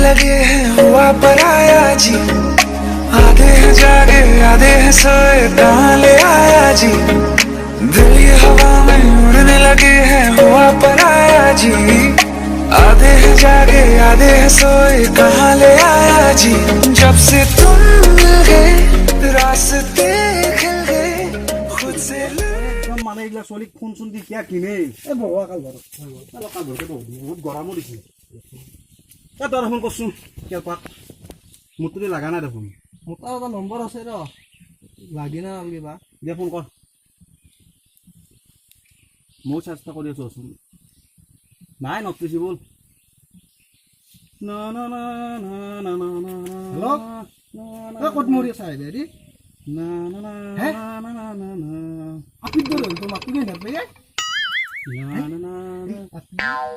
लगे हैं हुआ पराया जी, आधे हैं जागे आधे हैं सोए कहाँ ले आया जी, दिल ये हवा में उड़ने लगे हैं हुआ पराया जी, आधे हैं जागे आधे हैं सोए कहाँ ले आया जी, जब से तुम मिल गए रास्ते खिल गए खुद से মানে এইগিলা ছোৱালীক ফোন চোন দি কিয় কিনে এই বহোৱা কাল ঘৰত কাল ঘৰতে বহুত গৰমো দিছে তই ফোন কৰচোন কিয় পাত মোৰতো লগা নাই দেখোন মোৰ তাত এটা নম্বৰ আছে ৰ লাগি না নালগে বা দে ফোন কৰ মই চেষ্টা কৰি আছোচোন নাই নকৰিছি বল না না না না না না না হেল্ল' ক'ত মৰি আছা হেৰি না না না না না না না আপি দৰ তো মাতি গৈ নাপাই না না না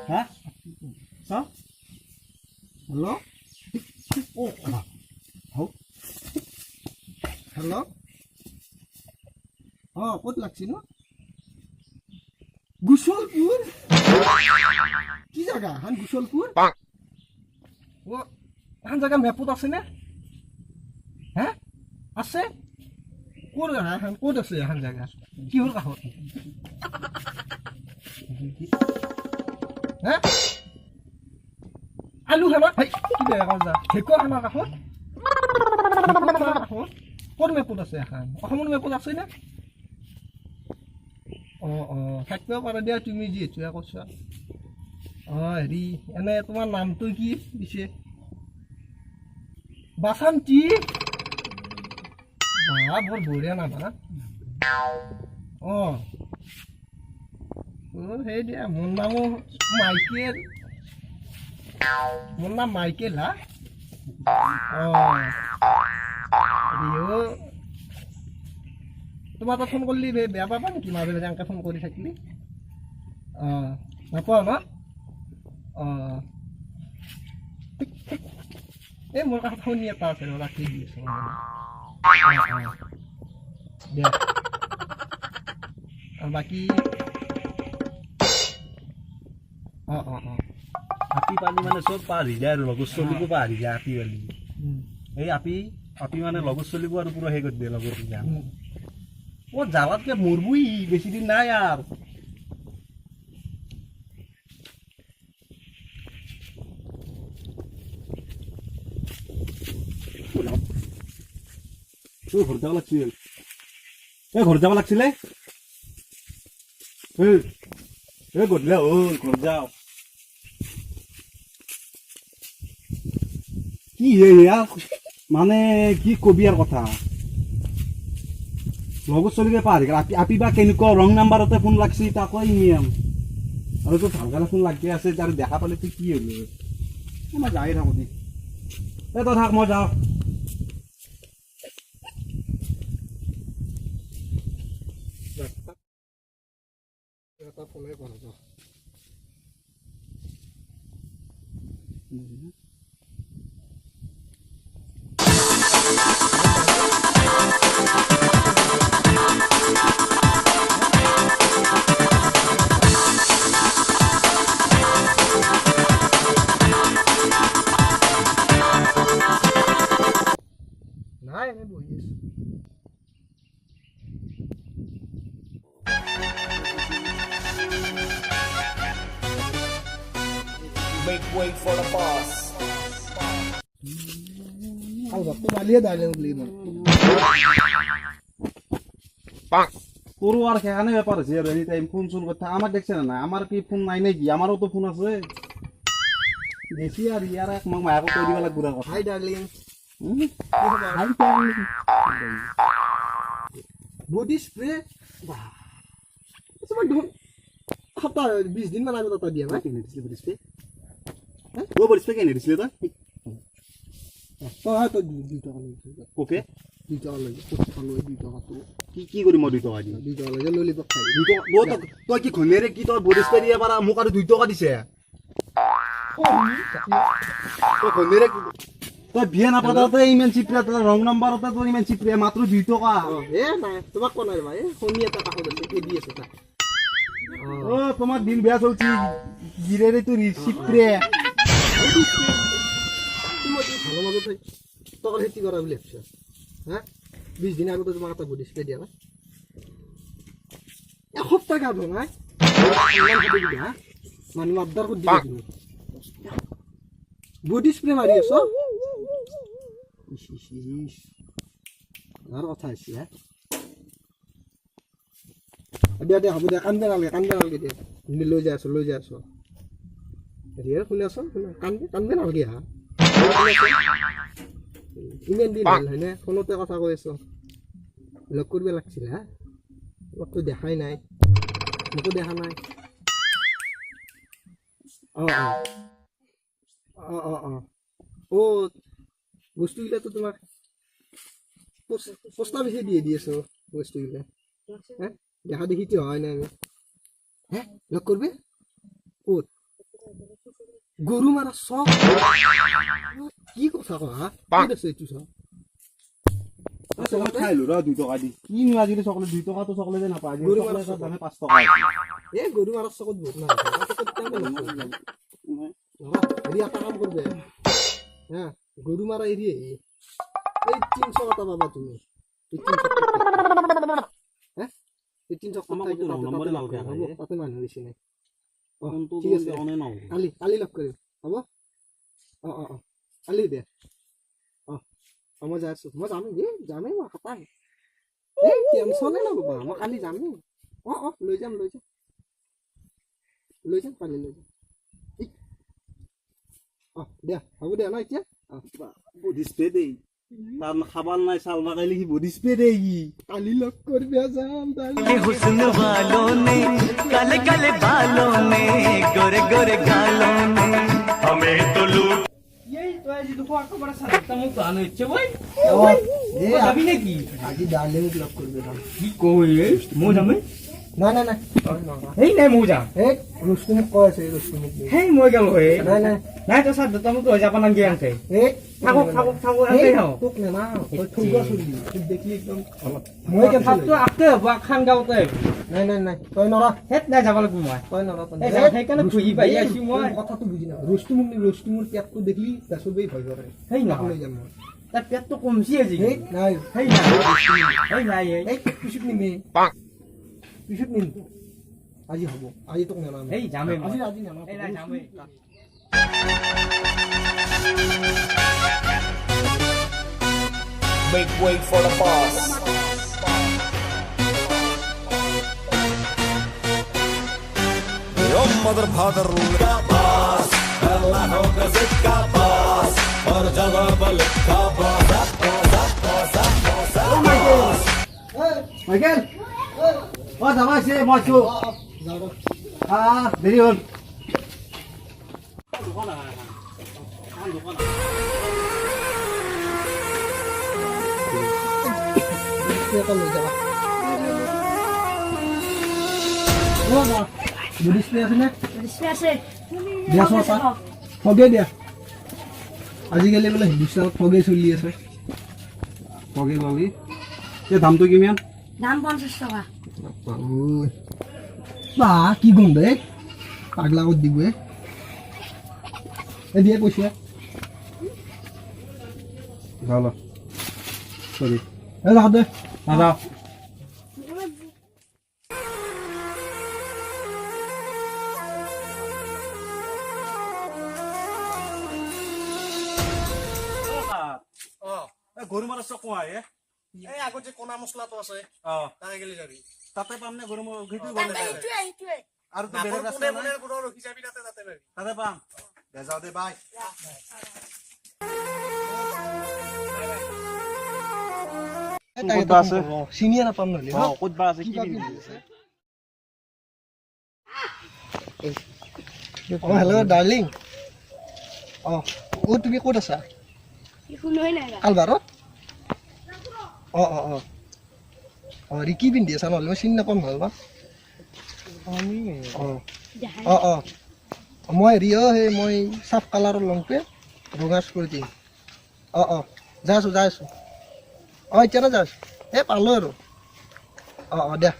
হা চ হেল্ল' ও হও হেল্ল' ক'ত লাগছি ন গুছলপুৰ কি জাগা হান গুছলপুৰ হান জাগা মেপত আছে নে হে আছে ক'ত হান ক'ত আছে হান জাগা কিহৰ কাষত হে আলু খানা কি বেয়া কথা ঢেকুৱা খানাৰ কাষত ক'ত মেপত আছে এখন অসমৰ মেপত আছে নে থাকিব পাৰা দিয়া তুমি যিহেতু কৈছা হেৰি এনে তোমাৰ নামটো কি পিছে বাসন্তী বৰ বঢ়িয়া নাম হা সেই দিয়া মোৰ নামো মাইকেল মোৰ নাম মাইকেল হা তোমাৰ তাত ফোন কৰিলি বেয়া পাবা নেকি মাজে মাজে এনেকৈ ফোন কৰি থাকিলি নাপাওঁ ন এই মোৰ কাষত শুনি এটা আছে ৰাখি দি আছো দে বাকী আপি পালি মানে চব পাহৰি যায় আৰু লগৰ চলিব পাহৰি যায় আপি পালি এই আপি মানে লগৰ চলিব আৰু পুৰা সেই কৰি দিয়ে লগৰ যাম ও জালাতকে মরবুই বেশি দিন নাই আর ঘর যাওয়া লাগছিল ঘর যাওয়া লাগছিলে গধূলি ঘর যাও কি মানে কি কবি আর কথা লগৰ চলিকে পাহৰি গ'ল আপি বা কেনেকুৱা ৰং নাম্বাৰতে ফোন লাগছি তাকো নিয়ম আৰু তো ভাল গালে ফোন লাগি আছে আৰু দেখা পালে তো কি হ'ল মই যাই থাকোঁ দি তই থাক মই যাওঁ নাই এনে বহি আছো Make way for the boss. আৰু ভক্ত বালিয়ে দাঁড়িয়ে উঠলি মই সৰু আর সেখানে ব্যাপার আছে আর এনি টাইম ফোন চোন করতে আমার দেখছে না আমার কি ফোন নাই নাকি আমারও তো ফোন আছে দেখি আর ইয়ার এক মাক মায়াকে কই দিবা লাগবো কথা হাই ডার্লিং বডি স্প্রে বাহ সবাই ধর সপ্তাহ 20 দিন মান আগে তো দিয়া ভাই কিনে দিছিলে বডি স্প্রে ও বডি স্প্রে কিনে দিছিলে তো তো 2 টাকা লইছে ওকে 2 টাকা লইছে ভালো 2 টাকা তো কি করি মই 2 টাকা দি 2 টাকা লইছে ললিপপ খাই 2 টাকা ও তো তুই কি ঘনেরে কি তোর বডি স্প্রে দিয়া পারা মোক আর 2 টাকা দিছে তো ঘনেরে তো বিয়া না পাতাতে ইমান চিপরা তোর রং নাম্বারতে তোর ইমান চিপরা মাত্র 2 টাকা এ না তোমাক কোন নাই ভাই শুনি এটা কাকো দিছে কে দি আছে তা ও তোমার দিন বেয়া চলছি গিরে রে তুই চিপরে ধানৰ মাজত তই খেতি কৰা বুলি ভাবিছ হা 20 দিন আগতে তোমাক এটা বডি স্প্ৰে দিয়া না এসপ্তাহ গা ধোৱা নাই মানুহ আবদাৰ কৰি দিবা তুমি বডি স্প্ৰে মাৰি আছ আৰু কথা আছে হা দিয়া হ'ব দিয়া কান্দে নালাগে দিয়া লৈ যাই আছো হেৰিয়াৰ শুনি আছ কান্দে নালাগে হা ইমান দিন হ'ল হয়নে ফোনতে কথা কৈ আছ লগ কৰিব লাগিছিল হা লগতো দেখাই নাই মোকো দেখা নাই বস্তুগিলাতো তোমাক পোষ্টাৰ বেছি দি আছো বস্তুগিলা হে দেখা দেখিতো হয় নাই আমি হে লগ কৰবি ক'ত গৰু মাৰা চক কি কথা কয় ক'ত আছে এইটো চক খাইলো ৰ 2 টকা দি কি আজিকালি চকলেট 2 টকাটো চকলেটে নাপায় গৰু মাৰা দামে 5 টকা এ গৰু মাৰা চকত বহুত না হেৰি এটা কাম কৰবে হা গৰু মাৰা এৰি এই 300 টকা পাবা তুমি 300 নম্বৰে নালকে হ'ব তাতে মানুহ হৈছে নাই ঠিক আছে কালি লগ কৰিম হ'ব কালি দে মই যাই আছো মই যামেই মই খাটাং টেনশ্যনে নল'বা মই কালি যামেই লৈ যাম কালি লৈ যাম দিয়া হ'ব দিয়া ন এতিয়া বডি স্প্ৰে দেই তার খাবার নাই সাল মাগাইলে কি বডি স্প্রে দেই কালি লগ করবে যাম के हुस्न वालों ने काले काले बालों ने गोरे गोरे गालों ने हमें तो लूट यही तो है जी देखो आपको बड़ा साथ में तो आने इच्छा भाई ए अभी नहीं की আজি ডালিং লগ করবে যাম की कोई है मोजा में না हे नहीं मोजा এই রুস্তু মোক কয় আছে রুস্তু মোক हे मोय गलो है নাই नहीं तो साथ तो मुझे जापान लगे आंके এই थाको आंके हो তোক নে না তই ঠুঙ্গা চলি তুই দেখলি একদম मोय के साथ तो आपके बा खान गावते নাই তই নৰা हेत ना जाबाल को मोय তই নৰা তই ए हे कने खुई पाई आसी मोय কথাটো বুঝি না রুস্তু মোৰ পেটটো দেখলি তাছবেই ভয় কৰে हे ना লৈ যাম মই ता पेट तो कम सी है जी এই নাই हे ना এই পিছত নিমে পিছত নিম আজি হ'ব আজি তোক নেনাম हे जामे আজি নেনাম हे ना जामे make way for the boss your mother father का boss Allah hoga zikka boss और जवाब लिखा boss মাইকেল যাবা আছে মাছু দেরি হল লৈ যাবা বুদ্ধি স্প্ৰে আছে নে দিয়াচোন ফগে দিয়া আজিকালি বোলে হিন্দুস্তানত ফগে চলি আছে পগে পগে এ দামটো কিমান দাম 50 টাকা বা কি গন্ধ পাগলা কত দিব এ দিয়ে পইচা ভালো সরি এ যাও দে দাদা গরু মারা চক আয় এই আগত যে কোনা মছলাটো আছে তাকে গেলি যাবি তাতে পাম নে গরু ঘিটো এইটোৱে আর তো বেরে রাস্তা নাই পুরো রখি যাবি তাতে তাতে পাবি তাতে পাম দে যাও দে বাই কত আছে সিনিয়র না পাম নলি কত বা আছে কি হেল্ল' ডাৰ্লিং তুমি ক'ত আছা শুনোই নাই কালবাৰত ৰিকি পিন্ধি আছা নহ'লে মই চিনি নাপাম নহ'লে বা মই হেৰি সেই মই চাফ কালাৰৰ লং পেণ্ট ৰঙা স্পৰ্টিং যাই আছোঁ এতিয়া যাই আছোঁ এই পালোঁ আৰু দিয়া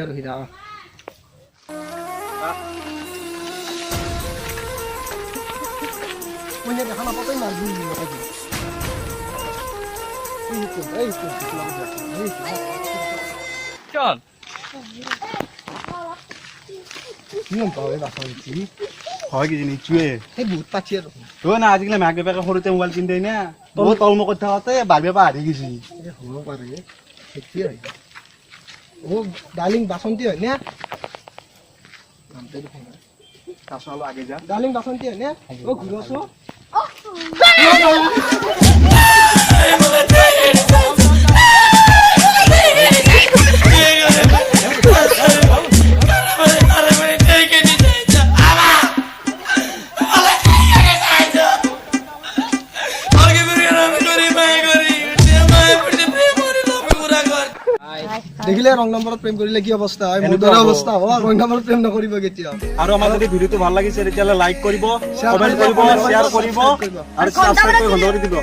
ৰহিদা কইনা দেখা নাপাতেই মারবি চল নিয়ম পাবে বাসন্তি হয় কি জানি চুয়ে এই বহুত পাচ্ছি আর তো না আজিকালি মাক বাপেকে সৰুতে মোবাইল কিনি দেই না বহুত তলম কৰি থাকোঁতে বাহিৰে পৰা হাৰি গৈছি হ'ব পাৰে সেইটোৱে হয় ও ডাৰ্লিং বাসন্তী হয় না নামতে দেখুন তাৰপিছত অলপ আগে যা ডাৰ্লিং বাসন্তী হয় না ও ঘুৰছো দেখিলে ৰং নম্বৰত প্ৰেম কৰিলে কি অৱস্থা হয় মোৰ দৰে অৱস্থা হ'ব ৰং নম্বৰত প্ৰেম নকৰিব কেতিয়া আৰু আমাৰ যদি ভিডিঅ'টো ভাল লাগিছে তেতিয়াহ'লে লাইক কৰিব Share কমেণ্ট কৰিব, কৰিব শ্বেয়াৰ কৰিব আৰু ছাবস্ক্ৰাইব কৰি ঘণ্টা কৰি দিব